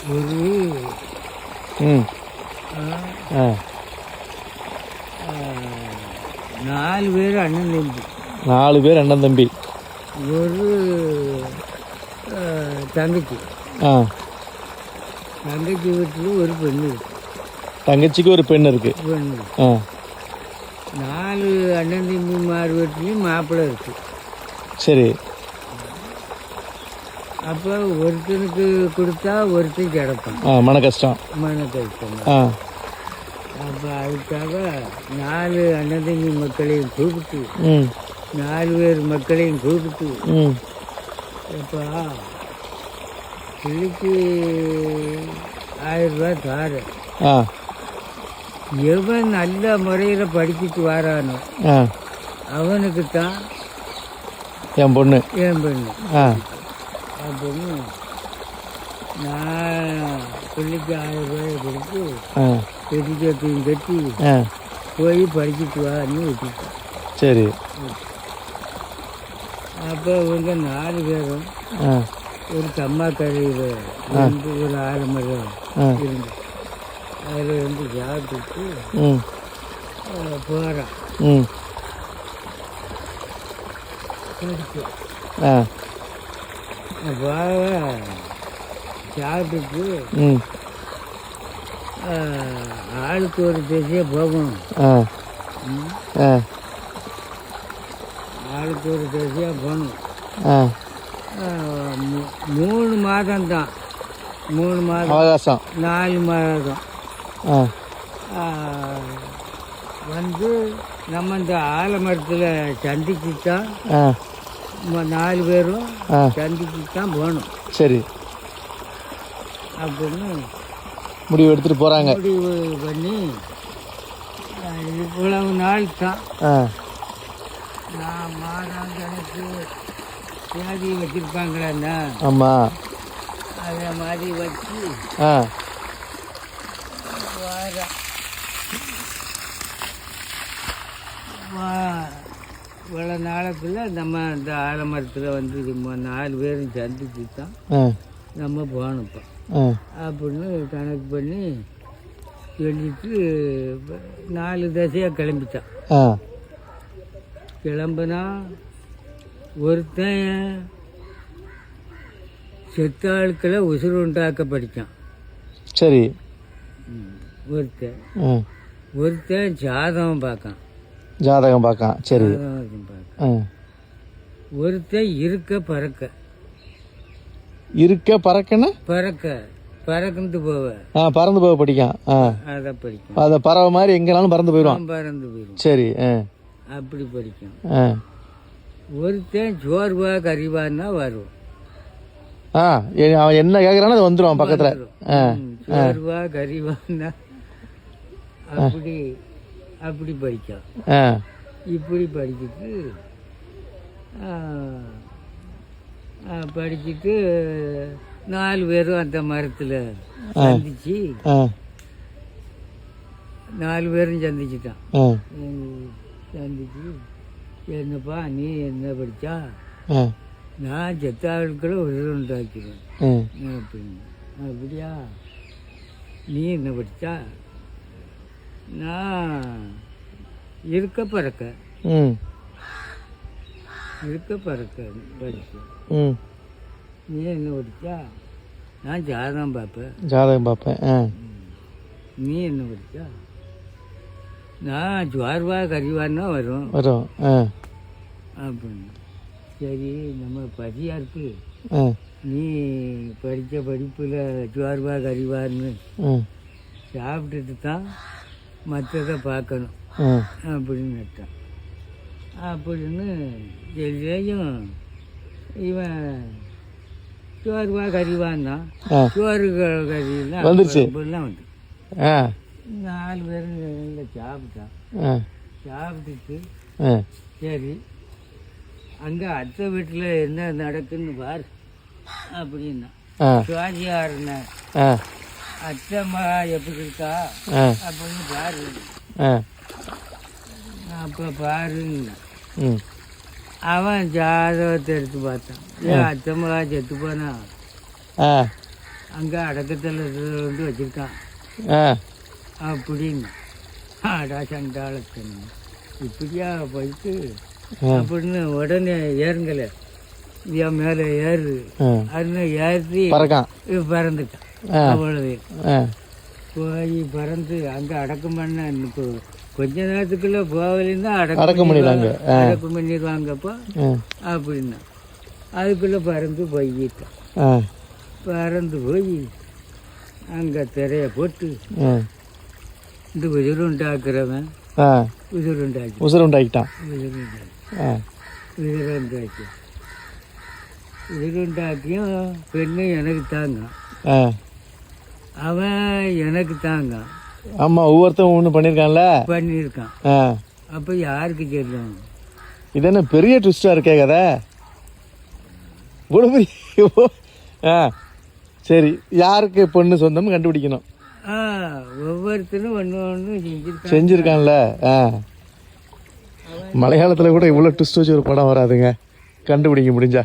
ஒரு ம் ஆ 4 பேர் அண்ணன் தம்பி. 4 பேர் அண்ணன் தம்பி. ஒரு தங்கச்சி. ஆ தங்கச்சி வீட்டில் ஒரு பெண்ணு இருக்கு. தங்கச்சிக்கு ஒரு பெண் இருக்கு. பெண்ணு ஆ 4 அண்ணன் தம்பிமார் வீட்லேயும் மாப்பிள்ளை இருக்கு. சரி. அப்போ ஒருத்தனுக்கு கொடுத்தா ஒருத்தன் கிடப்பான். மன கஷ்டம். மன கஷ்டம். ஆ அப்போ அதுக்காக 4 அண்ணன் தம்பி மக்களையும் கூப்பிட்டு ம் 4 பேர் மக்களையும் கூப்பிட்டு ம் இப்போ பிள்ளைக்கு 1000 ரூபா தாரு. ஆ எவன் நல்ல முறையில் படிச்சுட்டு வரானோ ஆ அவனுக்கு தான் என் பொண்ணு. என் பெண்ணு. ஆ அப்படின்னு நான் பிள்ளைக்கு 1000 ரூபாயை கொடுத்து ஆ பெட்டிக்கத்தையும் கட்டி ஆ போய் படிச்சுட்டு வான்னு விட்டுட்டேன். சரி. அப்போ இவங்க 4 பேரும் ஆ ஒரு கம்மாக்கரையில் வந்து ஒரு ஆலமரம் ஆ இருந்து அதில் வந்து சாப்பிட்டுட்டு ம் போகிறான். ம் படிச்சு ஆ அப்போ சாப்பிட்டுட்டு ம் ஆளுக்கு ஒரு திசையாக போகணும். ஆ ஆ ஆளுக்கு ஒரு திசையாக போகணும். ஆ 3 மாதம்தான். 3 மாதம் அவகாசம். 4 மாதம் ஆ வந்து நம்ம இந்த ஆலமரத்தில் சந்திச்சு தான் ஆ 4 பேரும் ஆ சந்திச்சு தான் போகணும் சரி. அப்படின்னு முடிவு எடுத்துட்டு போறாங்க. முடிவு பண்ணி இவ்வளவு நாள் தான் ஆ நான் மாதம் கணக்கு தேதி வச்சுருப்பாங்களேண்ணா, ஆமாம். அதை மாதிரி வச்சு ஆ வாரம் இவ்வளோ நாளுக்குள்ள நம்ம இந்த ஆலமரத்தில் வந்து 4 பேரும் சந்திச்சு தான் ஆ நம்ம போகணுப்பா ஆ அப்படின்னு கணக்கு பண்ணி சொல்லிட்டு 4 திசையாக கிளம்பிட்டான். ஆ கிளம்புனா ஒருத்தன் செத்த ஆட்களை உசுறு உண்டாக்க படித்தான். சரி. ஒருத்தன் ஆ ஒருத்தன் ஜாதகம் பார்க்கான். ஜாதகம் பார்க்கான். சரி. ஜாதகம் பார்க்க. ஆ ஒருத்தன் இருக்க பறக்க. இருக்க பறக்கன்னு பறந்து போவ. ஆ பறந்து போக படிக்கான். ஆ அதை படிக்கும். அதை பறவை மாதிரி எங்கேனாலும் பறந்து போயிடுவான். பறந்து போயிடும். சரி. ஆ அப்படி படிக்கும். ஆ ஒருத்தன் சோர்வா கறிவான்னா வரும். ஆ அவன் என்ன கேட்குறானோ அது வந்துடும் பக்கத்தில். ஆ சோர்வா கறிவான்னா அப்படி படிக்கும். ஆ இப்படி படிச்சுட்டு படிச்சுட்டு 4 பேரும் அந்த மரத்தில் சந்திச்சு ஆ 4 பேரும் சந்திச்சுட்டான். ஆ சந்திச்சு என்னப்பா நீ என்ன படித்தா? ஆ நான் செத்தாட்களை உண்டாக்கிறேன் ஆ அப்படின்னு. அப்படியா? நீ என்ன படித்தா? நான் இருக்க பறக்க ம் படித்தேன். ம் நீ என்ன படித்தா? நான் ஜாதகம் பார்ப்பேன். ஜாதகம் பார்ப்பேன். ஆ நீ என்ன படித்தா? நான் ஜுவார்வா கறிவான்னா வரும். ஆ அப்படின்னு. சரி நம்ம பசியாக இருக்கு, ஆ நீ படித்த படிப்பில் ஜுவார்வா கறிவான்னு சாப்பிட்டுட்டு தான் மற்றதை பார்க்கணும் அப்படின்னு நட்டான். அப்படின்னு தெரியும். இவன் சோறுவா கறிவான்னா சோறு கறிலாம் வந்துருச்சு. இப்படிலாம் வந்து ஆ 4 பேரும் நல்லா சாப்பிட்டான். ஆ சாப்பிட்டுட்டு ஆ சரி அங்கே அத்தை வீட்டில் என்ன நடக்குன்னு பாரு அப்படின்னா. சுவாதியாருன்னா ஆ அத்தைம்மா எப்படி இருக்கா ஆ அப்படின்னு பாரு. ஆ அப்போ பாருங்க. ம் அவன் ஜாதகத்தை எடுத்து பார்த்தான். ஏன் அத்தம்மா செத்து போனா? ஆ அங்கே அடக்கத்தில் வந்து வச்சுருக்கான் ஆ அப்படின்னு அடா சண்டாளத்தனம் இப்படியா போயிட்டு அப்படின்னு உடனே ஏறுங்கல என் மேலே ஏறு அதுன்னு ஏறி பறக்கான் பறந்துட்டான். அவ்வளவு ஆ போய் பறந்து அங்கே அடக்கம் பண்ண இப்போ கொஞ்ச நேரத்துக்குள்ள போகலைன்னா அடக்கம் பண்ணிடுவாங்க. அடக்கம் பண்ணிடுவாங்கப்போ அப்படின்னா அதுக்குள்ளே பறந்து போய்கிட்டான். ஆ பறந்து போய் அங்கே திரைய போட்டு ஆ இந்த உதிருண்டாக்குறவன் ஆ உதிருண்டாக்கி உசுருண்டாக்கிட்டான். உதிருண்டாக்கி ஆ உதிருண்டாக்கி உதிருண்டாக்கியும் பெண்ணு எனக்கு தாங்க, ஆ அவன் எனக்கு தாங்க ஆமாம், ஒவ்வொருத்தன் ஒன்று பண்ணியிருக்கான்ல. பண்ணியிருக்கான். ஆ அப்போ யாருக்கு தெரியும்? இது என்ன பெரிய ட்விஸ்டாக இருக்கே கதை. இவ்வளோ ஆ சரி, யாருக்கு பொண்ணு சொந்தம்னு கண்டுபிடிக்கணும். ஒவ்வொருத்தரும் ஒன்று ஒன்று செஞ்சுருக்கான்ல. ஆ மலையாளத்தில் கூட இவ்வளோ ட்விஸ்ட் வச்சு ஒரு படம் வராதுங்க, கண்டுபிடிக்க முடிஞ்சா.